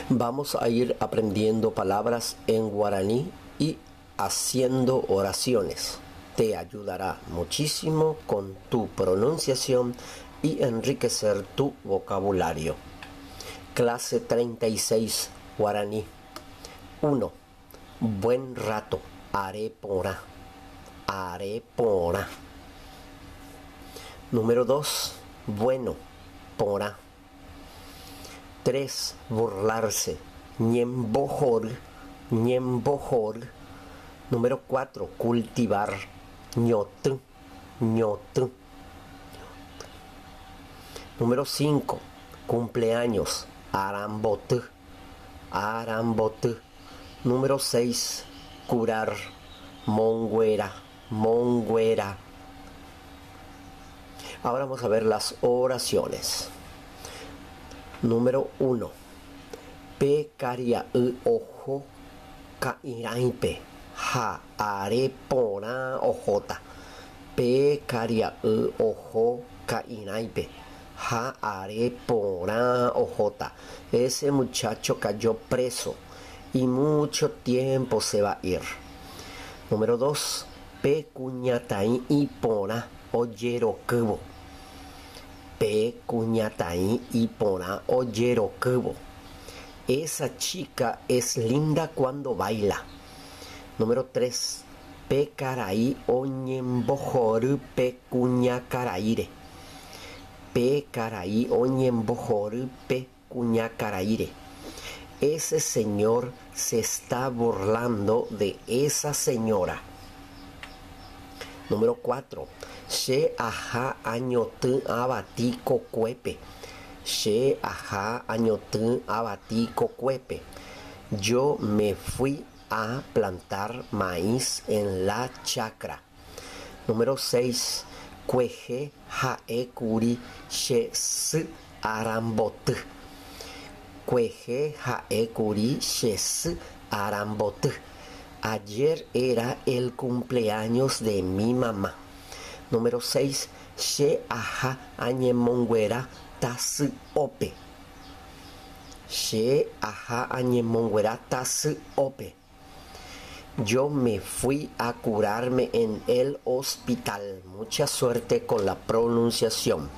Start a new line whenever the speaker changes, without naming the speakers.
Vamos a ir aprendiendo palabras en guaraní y haciendo oraciones. Te ayudará muchísimo con tu pronunciación y enriquecer tu vocabulario. Clase 36, guaraní. 1. Buen rato, arepora, arepora. Número 2. Bueno, pora. 3. Burlarse, ñembojor, ñembojor. Número 4. Cultivar, ñot, ñot. Número 5. Cumpleaños, arambot, arambot. Número 6. Curar, monguera, monguera. Ahora vamos a ver las oraciones. Número 1. Pe caria ojo cairaipe. Ja arepora ojota. Pe caria ojo cairaipe. Ja arepora ojota. Ese muchacho cayó preso y mucho tiempo se va a ir. Número 2. Pe cuñatai y pora oyero cubo. Pe cuñatai y pora oyero cubo. Esa chica es linda cuando baila. Número 3. Pe carai oñembojor pe cuña caraire. Pe carai oñembojor pe cuña caraire. Ese señor se está burlando de esa señora. Número 4. She aja añotu abati cocuepe. She aja añotu abati cocuepe. Yo me fui a plantar maíz en la chacra. Número 6. Cueje jae curi she s arambot. Cueje jae curi she s arambot. Ayer era el cumpleaños de mi mamá. Número 6. She aja añemonguera tas ope. She aja añemonguera tas ope. Yo me fui a curarme en el hospital. Mucha suerte con la pronunciación.